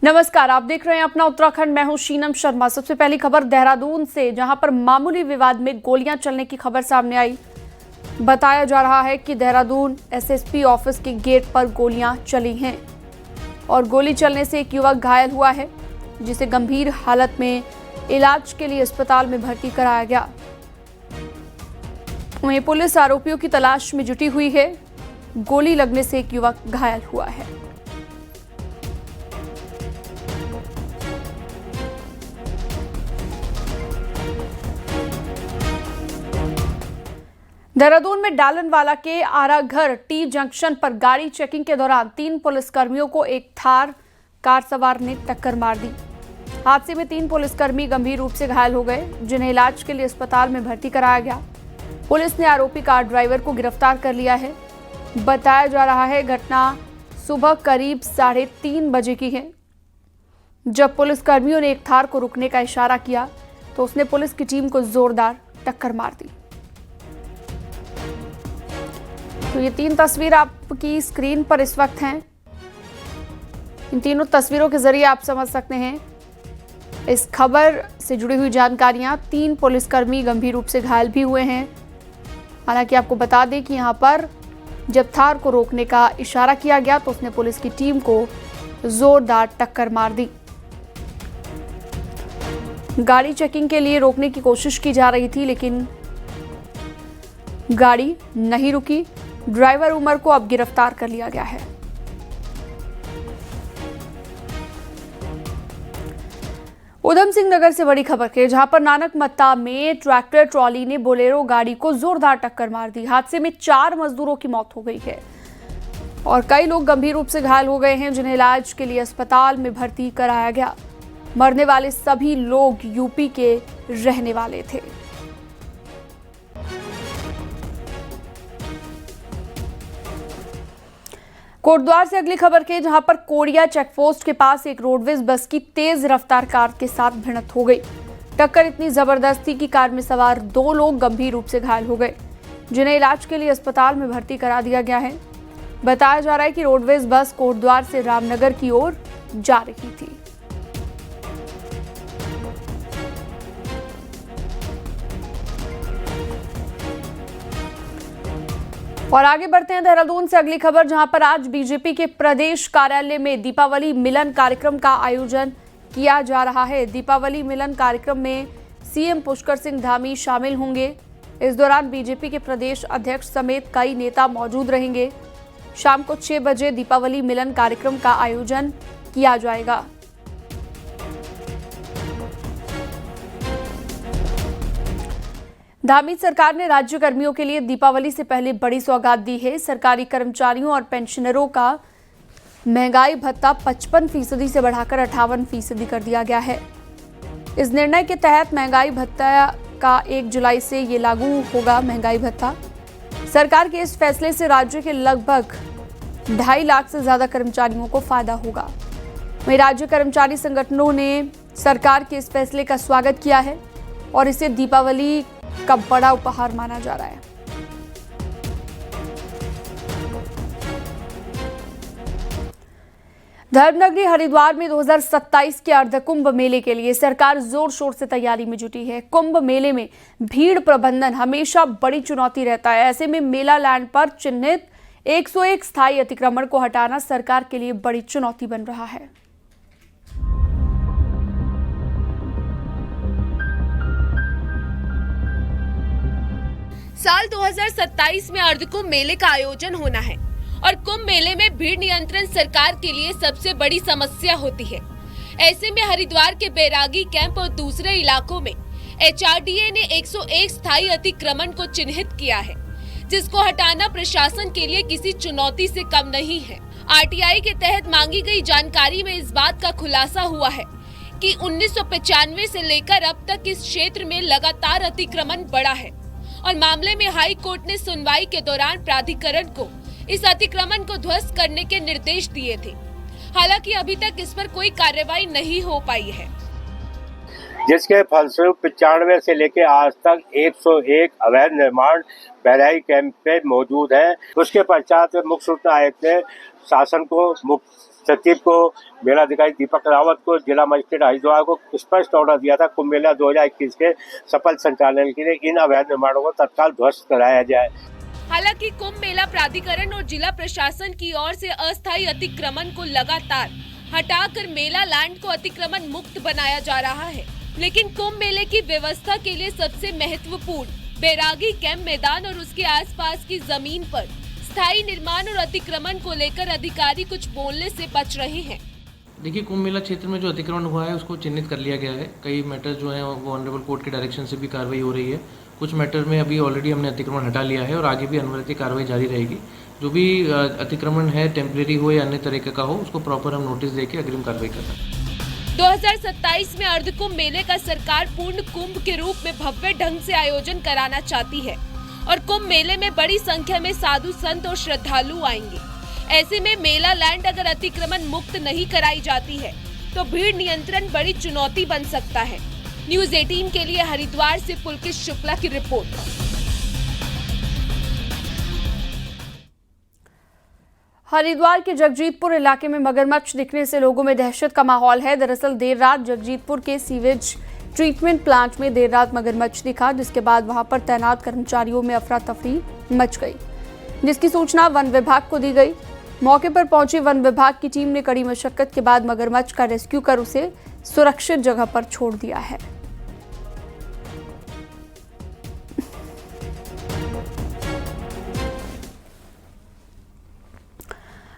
नमस्कार, आप देख रहे हैं अपना उत्तराखंड। मैं हूं शीनम शर्मा। सबसे पहली खबर देहरादून से, जहां पर मामूली विवाद में गोलियां चलने की खबर सामने आई। बताया जा रहा है कि देहरादून एसएसपी ऑफिस के गेट पर गोलियां चली हैं और गोली चलने से एक युवक घायल हुआ है, जिसे गंभीर हालत में इलाज के लिए अस्पताल में भर्ती कराया गया। वहीं पुलिस आरोपियों की तलाश में जुटी हुई है। गोली लगने से एक युवक घायल हुआ है। देहरादून में डालनवाला के आराघर टी जंक्शन पर गाड़ी चेकिंग के दौरान 3 पुलिसकर्मियों को एक थार कार सवार ने टक्कर मार दी। हादसे में 3 पुलिसकर्मी गंभीर रूप से घायल हो गए, जिन्हें इलाज के लिए अस्पताल में भर्ती कराया गया। पुलिस ने आरोपी कार ड्राइवर को गिरफ्तार कर लिया है। बताया जा रहा है घटना सुबह करीब 3:30 बजे की है। जब पुलिसकर्मियों ने एक थार को रुकने का इशारा किया तो उसने पुलिस की टीम को जोरदार टक्कर मार दी। तो ये 3 तस्वीर आपकी स्क्रीन पर इस वक्त हैं। इन तीनों तस्वीरों के जरिए आप समझ सकते हैं इस खबर से जुड़ी हुई जानकारियां। 3 पुलिसकर्मी गंभीर रूप से घायल भी हुए हैं। हालांकि आपको बता दें कि यहां पर जब थार को रोकने का इशारा किया गया तो उसने पुलिस की टीम को जोरदार टक्कर मार दी। गाड़ी चेकिंग के लिए रोकने की कोशिश की जा रही थी, लेकिन गाड़ी नहीं रुकी। ड्राइवर उमर को अब गिरफ्तार कर लिया गया है। उधम सिंह नगर से बड़ी खबर है, जहां पर नानक मत्ता में ट्रैक्टर ट्रॉली ने बोलेरो गाड़ी को जोरदार टक्कर मार दी। हादसे में 4 मजदूरों की मौत हो गई है और कई लोग गंभीर रूप से घायल हो गए हैं, जिन्हें इलाज के लिए अस्पताल में भर्ती कराया गया। मरने वाले सभी लोग यूपी के रहने वाले थे। कोटद्वार से अगली खबर के, जहां पर कोड़िया चेकपोस्ट के पास एक रोडवेज बस की तेज रफ्तार कार के साथ भिड़ंत हो गई। टक्कर इतनी जबरदस्त थी कि कार में सवार 2 लोग गंभीर रूप से घायल हो गए, जिन्हें इलाज के लिए अस्पताल में भर्ती करा दिया गया है। बताया जा रहा है कि रोडवेज बस कोटद्वार से रामनगर की ओर जा रही थी। और आगे बढ़ते हैं देहरादून से अगली खबर, जहां पर आज बीजेपी के प्रदेश कार्यालय में दीपावली मिलन कार्यक्रम का आयोजन किया जा रहा है। दीपावली मिलन कार्यक्रम में सीएम पुष्कर सिंह धामी शामिल होंगे। इस दौरान बीजेपी के प्रदेश अध्यक्ष समेत कई नेता मौजूद रहेंगे। शाम को 6 बजे दीपावली मिलन कार्यक्रम का आयोजन किया जाएगा। धामी सरकार ने राज्य कर्मियों के लिए दीपावली से पहले बड़ी सौगात दी है। सरकारी कर्मचारियों और पेंशनरों का महंगाई भत्ता 55% से बढ़ाकर 58% कर दिया गया है। इस निर्णय के तहत महंगाई भत्ता का 1 जुलाई से ये लागू होगा। महंगाई भत्ता सरकार के इस फैसले से राज्य के लगभग 2.5 लाख से ज्यादा कर्मचारियों को फायदा होगा। वहीं राज्य कर्मचारी संगठनों ने सरकार के इस फैसले का स्वागत किया है और इसे दीपावली का बड़ा उपहार माना जा रहा है। धर्मनगरी हरिद्वार में 2027 के अर्धकुंभ मेले के लिए सरकार जोर शोर से तैयारी में जुटी है। कुंभ मेले में भीड़ प्रबंधन हमेशा बड़ी चुनौती रहता है। ऐसे में मेला लैंड पर चिन्हित 101 स्थायी अतिक्रमण को हटाना सरकार के लिए बड़ी चुनौती बन रहा है। साल 2027 में अर्धकुंभ मेले का आयोजन होना है और कुंभ मेले में भीड़ नियंत्रण सरकार के लिए सबसे बड़ी समस्या होती है। ऐसे में हरिद्वार के बैरागी कैंप और दूसरे इलाकों में एचआरडीए ने 101 स्थायी अतिक्रमण को चिन्हित किया है, जिसको हटाना प्रशासन के लिए किसी चुनौती से कम नहीं है। आरटीआई के तहत मांगी गई जानकारी में इस बात का खुलासा हुआ है कि 1995 से लेकर अब तक इस क्षेत्र में लगातार अतिक्रमण बढ़ा है और मामले में हाई कोर्ट ने सुनवाई के दौरान प्राधिकरण को इस अतिक्रमण को ध्वस्त करने के निर्देश दिए थे। हालांकि अभी तक इस पर कोई कार्रवाई नहीं हो पाई है, जिसके फलस्वरूप 95 से लेकर आज तक 101 अवैध निर्माण बैरागी कैंप पे मौजूद है। उसके पश्चात मुख्य सूचना आयुक्त ने शासन को सचिव को, मेलाधिकारी दीपक रावत को, जिला मजिस्ट्रेट हरिद्वार को स्पष्ट ऑर्डर दिया था कुंभ मेला 2021 के सफल संचालन के लिए इन अवैध निर्माणों को तत्काल ध्वस्त कराया जाए। हालांकि कुंभ मेला प्राधिकरण और जिला प्रशासन की ओर से अस्थायी अतिक्रमण को लगातार हटाकर मेला लैंड को अतिक्रमण मुक्त बनाया जा रहा है, लेकिन कुंभ मेले की व्यवस्था के लिए सबसे महत्वपूर्ण बैरागी कैंप मैदान और उसके आसपास की जमीन पर स्थायी निर्माण और अतिक्रमण को लेकर अधिकारी कुछ बोलने से बच रहे हैं। देखिए, कुंभ मेला क्षेत्र में जो अतिक्रमण हुआ है उसको चिन्हित कर लिया गया है। कई मैटर जो हैं वो ऑनरेबल कोर्ट के डायरेक्शन से भी कार्रवाई हो रही है। कुछ मैटर में अभी ऑलरेडी हमने अतिक्रमण हटा लिया है और आगे भी अनवरत कार्रवाई जारी रहेगी। जो भी अतिक्रमण है, टेम्परेरी हो या अन्य तरीके का हो, उसको प्रॉपर हम नोटिस देके अग्रिम कार्रवाई कर रहे हैं। 2027 में अर्धकुंभ मेले का सरकार पूर्ण कुंभ के रूप में भव्य ढंग से आयोजन कराना चाहती है और कुंभ मेले में बड़ी संख्या में साधु संत और श्रद्धालु आएंगे। ऐसे में मेला लैंड अगर अतिक्रमण मुक्त नहीं कराई जाती है तो भीड़ नियंत्रण बड़ी चुनौती बन सकता है। न्यूज़ 18 के लिए हरिद्वार से पुलकित शुक्ला की रिपोर्ट। हरिद्वार के जगजीतपुर इलाके में मगरमच्छ दिखने से लोगों में दहशत का माहौल है। दरअसल देर रात जगजीतपुर के सीवेज ट्रीटमेंट प्लांट में देर रात मगरमच्छ दिखा, जिसके बाद वहां पर तैनात कर्मचारियों में अफरा तफरी मच गई, जिसकी सूचना वन विभाग को दी गई। मौके पर पहुंची वन विभाग की टीम ने कड़ी मशक्कत के बाद मगरमच्छ का रेस्क्यू कर उसे सुरक्षित जगह पर छोड़ दिया है।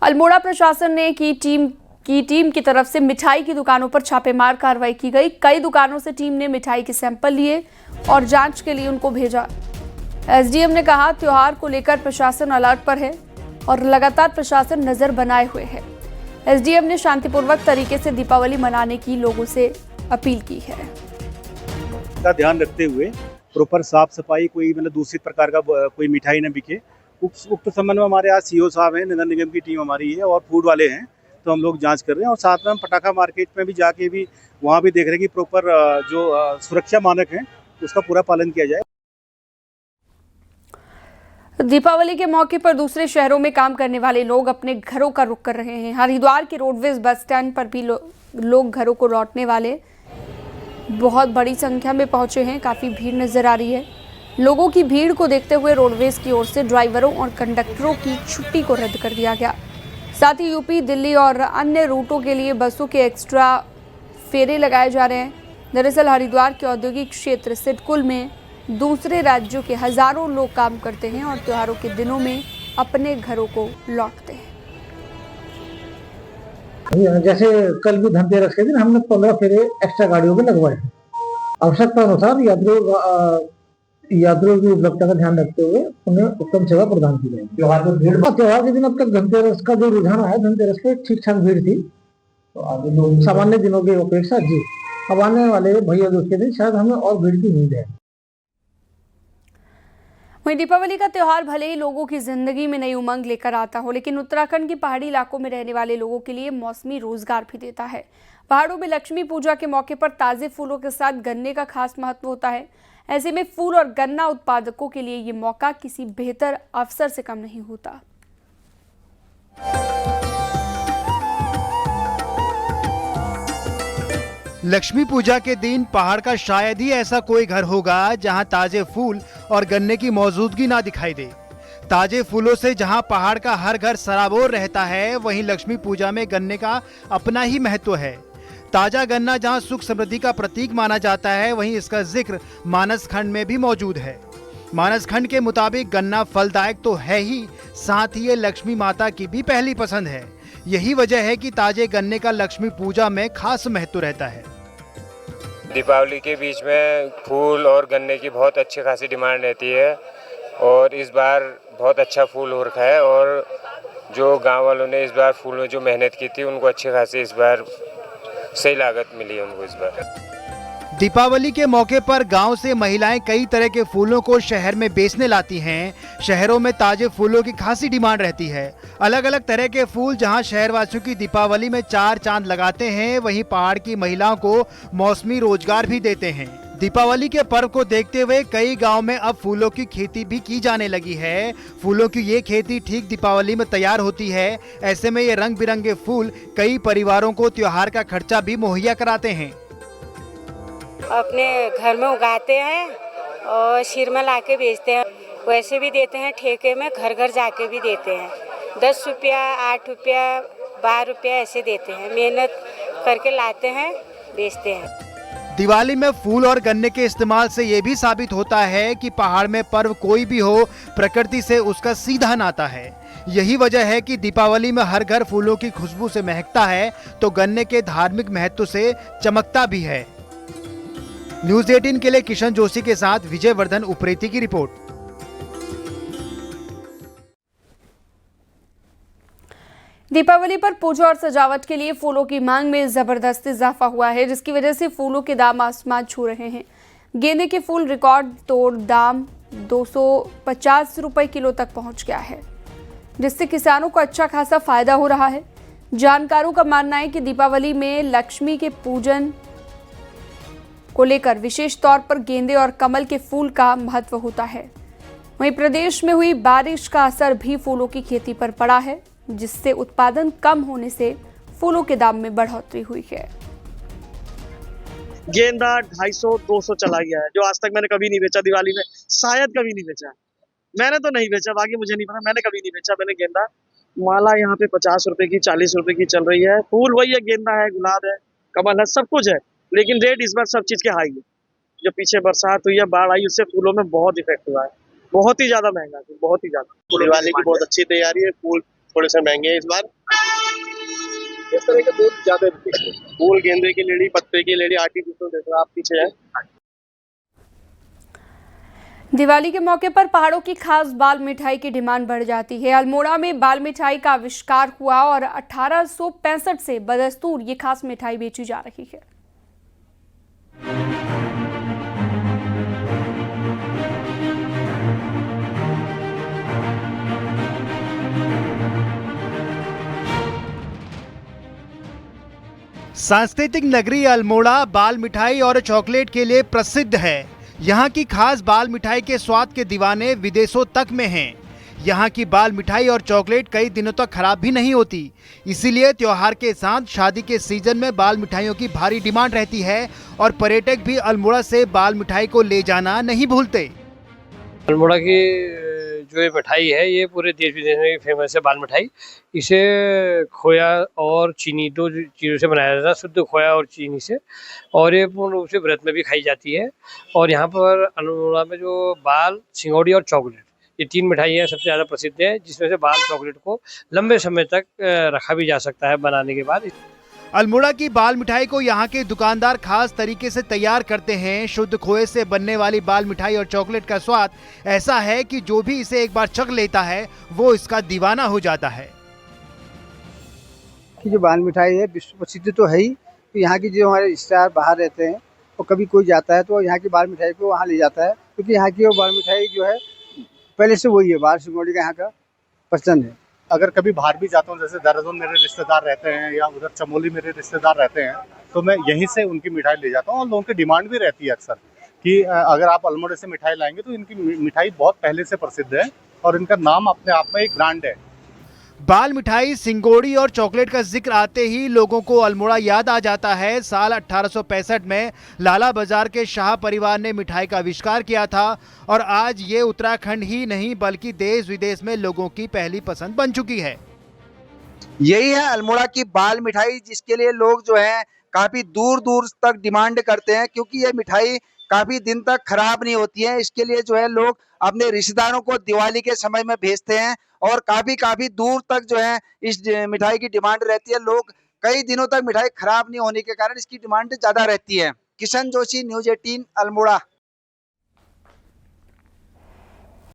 अल्मोड़ा प्रशासन ने की टीम की तरफ से मिठाई की दुकानों पर छापेमार कार्रवाई की गई। कई दुकानों से टीम ने मिठाई के सैंपल लिए और जांच के लिए उनको भेजा। एसडीएम ने कहा, त्योहार को लेकर प्रशासन अलर्ट पर है और लगातार प्रशासन नजर बनाए हुए है। एसडीएम ने शांतिपूर्वक तरीके से दीपावली मनाने की लोगों से अपील की है। का ध्यान रखते हुए प्रॉपर साफ सफाई, कोई मतलब दूसरी प्रकार का कोई मिठाई न बिके। उक्त संबंध में हमारे आज सीओ साहब हैं, नगर निगम की टीम हमारी है और फूड वाले हैं, तो हम लोग जांच कर रहे हैं। और साथ में हम पटाखा मार्केट में भी जाके भी वहाँ भी देख रहे हैं कि प्रॉपर जो सुरक्षा मानक हैं उसका पूरा पालन किया जाए। दीपावली के मौके पर दूसरे शहरों में काम करने वाले लोग अपने घरों का रुख कर रहे हैं। हरिद्वार के रोडवेज बस स्टैंड पर भी लोग घरों को लौटने वाले बहुत बड़ी संख्या में पहुंचे हैं। काफ़ी भीड़ नजर आ रही है। लोगों की भीड़ को देखते हुए रोडवेज की ओर से ड्राइवरों और कंडक्टरों की छुट्टी को रद्द कर दिया गया। साथ ही यूपी, दिल्ली और अन्य रूटों के लिए बसों के एक्स्ट्रा फेरे लगाए जा रहे हैं। दरअसल हरिद्वार के औद्योगिक क्षेत्र सिडकुल में दूसरे राज्यों के हजारों लोग काम करते हैं और त्योहारों के दिनों में अपने घरों को लौटते हैं। जैसे कल भी धनतेरस के दिन हमने 15 फेरे एक्स्ट्रा गाड़ियों में लगवाए। आवश्यकता अनुसार यात्रियों की उपलब्धता का ध्यान रखते हुए उन्हें उत्तम सेवा प्रदान की जाएगी। त्योहार के दिन अब तक धनतेरस का जो रुझान है, धनतेरस पे ठीक ठाक भीड़ थी, तो आगे लोग सामान्य दिनों की अपेक्षा जी अब आने वाले भैया दूज के दिन शायद हमें और भीड़ की उम्मीद है। वहीं दीपावली का त्यौहार भले ही लोगों की जिंदगी में नई उमंग लेकर आता हो, लेकिन उत्तराखंड के पहाड़ी इलाकों में रहने वाले लोगों के लिए मौसमी रोजगार भी देता है। पहाड़ों में लक्ष्मी पूजा के मौके पर ताजे फूलों के साथ गन्ने का खास महत्व होता है। ऐसे में फूल और गन्ना उत्पादकों के लिए ये मौका किसी बेहतर अवसर से कम नहीं होता। लक्ष्मी पूजा के दिन पहाड़ का शायद ही ऐसा कोई घर होगा जहां ताजे फूल और गन्ने की मौजूदगी ना दिखाई दे। ताजे फूलों से जहां पहाड़ का हर घर सराबोर रहता है, वहीं लक्ष्मी पूजा में गन्ने का अपना ही महत्व है। ताजा गन्ना जहां सुख समृद्धि का प्रतीक माना जाता है, वहीं इसका जिक्र मानस खंड में भी मौजूद है। मानस खंड के मुताबिक गन्ना फलदायक तो है ही, साथ ही ये लक्ष्मी माता की भी पहली पसंद है। यही वजह है कि ताजे गन्ने का लक्ष्मी पूजा में खास महत्व रहता है। दीपावली के बीच में फूल और गन्ने की बहुत अच्छी खासी डिमांड रहती है और इस बार बहुत अच्छा फूल हो रखा है और जो गांव वालों ने इस बार फूल में जो मेहनत की थी उनको अच्छी खासी इस बार सही लागत मिली है उनको इस बार। दीपावली के मौके पर गांव से महिलाएं कई तरह के फूलों को शहर में बेचने लाती हैं। शहरों में ताजे फूलों की खासी डिमांड रहती है। अलग अलग तरह के फूल जहां शहरवासियों की दीपावली में चार चांद लगाते हैं, वहीं पहाड़ की महिलाओं को मौसमी रोजगार भी देते हैं। दीपावली के पर्व को देखते हुए कई गांव में अब फूलों की खेती भी की जाने लगी है। फूलों की ये खेती ठीक दीपावली में तैयार होती है। ऐसे में ये रंग बिरंगे फूल कई परिवारों को त्योहार का खर्चा भी मुहैया कराते हैं। अपने घर में उगाते हैं और सिर में ला के बेचते हैं, वैसे भी देते हैं ठेके में, घर घर जाके भी देते हैं। 10 रुपया, 8 रुपया, 12 रुपया ऐसे देते हैं। मेहनत करके लाते हैं, बेचते हैं। दिवाली में फूल और गन्ने के इस्तेमाल से ये भी साबित होता है कि पहाड़ में पर्व कोई भी हो, प्रकृति से उसका सीधा नाता है। यही वजह है कि दीपावली में हर घर फूलों की खुशबू से महकता है तो गन्ने के धार्मिक महत्व से चमकता भी है। न्यूज़ 18 के लिए किशन जोशी के साथ विजय वर्धन उप्रेती की रिपोर्ट। दीपावली पर पूजा और सजावट के लिए फूलों की मांग में जबरदस्त इजाफा हुआ है, जिसकी वजह से फूलों के दाम आसमान छू रहे हैं। गेंदे के फूल रिकॉर्ड तोड़ दाम 250 रुपए किलो तक पहुंच गया है, जिससे किसानों को अच्छा खासा फायदा हो रहा है। जानकारों का मानना है कि दीपावली में लक्ष्मी के पूजन को लेकर विशेष तौर पर गेंदे और कमल के फूल का महत्व होता है। वहीं प्रदेश में हुई बारिश का असर भी फूलों की खेती पर पड़ा है, जिससे उत्पादन कम होने से फूलों के दाम में बढ़ोतरी हुई है। गेंदा 250-200 चला गया है, जो आज तक मैंने कभी नहीं बेचा। दिवाली में शायद कभी नहीं बेचा, मैंने तो नहीं बेचा, बाकी मुझे नहीं पता, मैंने कभी नहीं बेचा। मैंने गेंदा माला यहाँ पे 50 रुपए की, 40 रुपए की चल रही है। फूल वही है, गेंदा है, गुलाब है, कमल है, सब कुछ है, लेकिन रेट इस बार सब चीज के हाई है। जो पीछे बरसात हुई है, बाढ़ आई, उससे फूलों में बहुत इफेक्ट हुआ है। बहुत ही ज्यादा महंगा, बहुत ही ज्यादा। दिवाली की बहुत अच्छी तैयारी है। फूल थोड़े से महंगे हैं इस बार। किस तरह के फूल ज्यादा बिकते हैं? फूल गेंदे की लेडी, पत्ते की लेडी, आर्टिफिशियल देखो आप पीछे है। दिवाली के मौके पर पहाड़ों की खास बाल मिठाई की डिमांड बढ़ जाती है। अल्मोड़ा में बाल मिठाई का आविष्कार हुआ और 1865 से बदस्तूर ये खास मिठाई बेची जा रही है। सांस्कृतिक नगरी अल्मोड़ा बाल मिठाई और चॉकलेट के लिए प्रसिद्ध है। यहाँ की खास बाल मिठाई के स्वाद के दीवाने विदेशों तक में हैं। यहाँ की बाल मिठाई और चॉकलेट कई दिनों तक खराब भी नहीं होती, इसीलिए त्योहार के साथ शादी के सीजन में बाल मिठाइयों की भारी डिमांड रहती है और पर्यटक भी अल्मोड़ा से बाल मिठाई को ले जाना नहीं भूलते। अल्मोड़ा की जो ये मिठाई है, ये पूरे देश विदेश में फेमस है। बाल मिठाई, इसे खोया और चीनी, दो चीज़ों से बनाया जाता है, शुद्ध खोया और चीनी से, और ये पूर्ण रूप से व्रत में भी खाई जाती है। और यहाँ पर अल्मोड़ा में जो बाल, सिंगौड़ी और चॉकलेट, ये 3 मिठाइयाँ सबसे ज़्यादा प्रसिद्ध है, जिसमें से बाल चॉकलेट को लंबे समय तक रखा भी जा सकता है बनाने के बाद। अल्मोड़ा की बाल मिठाई को यहाँ के दुकानदार खास तरीके से तैयार करते हैं। शुद्ध खोए से बनने वाली बाल मिठाई और चॉकलेट का स्वाद ऐसा है कि जो भी इसे एक बार चख लेता है वो इसका दीवाना हो जाता है। की जो बाल मिठाई है विश्व प्रसिद्ध तो है ही, तो यहाँ की जो हमारे रिश्तेदार बाहर रहते हैं और कभी कोई जाता है तो यहाँ की बाल मिठाई को वहाँ ले जाता है, क्योंकि यहाँ की वो बाल मिठाई जो है पहले से वही है, बाल सिंगौड़ी का यहाँ का पसंद है। अगर कभी बाहर भी जाता हूँ, जैसे देहरादून मेरे रिश्तेदार रहते हैं या उधर चमोली मेरे रिश्तेदार रहते हैं, तो मैं यहीं से उनकी मिठाई ले जाता हूँ। और लोगों की डिमांड भी रहती है अक्सर कि अगर आप अल्मोड़े से मिठाई लाएंगे तो इनकी मिठाई बहुत पहले से प्रसिद्ध है और इनका नाम अपने आप में एक ब्रांड है। बाल मिठाई, सिंगोड़ी और चॉकलेट का जिक्र आते ही लोगों को अल्मोड़ा याद आ जाता है। साल 1865 में लाला बाजार के शाह परिवार ने मिठाई का आविष्कार किया था और आज ये उत्तराखंड ही नहीं बल्कि देश विदेश में लोगों की पहली पसंद बन चुकी है। यही है अल्मोड़ा की बाल मिठाई, जिसके लिए लोग जो है काफी दूर दूर तक डिमांड करते हैं, क्योंकि ये मिठाई काफी दिन तक खराब नहीं होती है। इसके लिए जो है लोग अपने रिश्तेदारों को दिवाली के समय में भेजते हैं और काफी दूर तक जो है इस मिठाई की डिमांड रहती है। लोग कई दिनों तक मिठाई खराब नहीं होने के कारण इसकी डिमांड ज्यादा रहती है। किशन जोशी, न्यूज़ 18 अल्मोड़ा।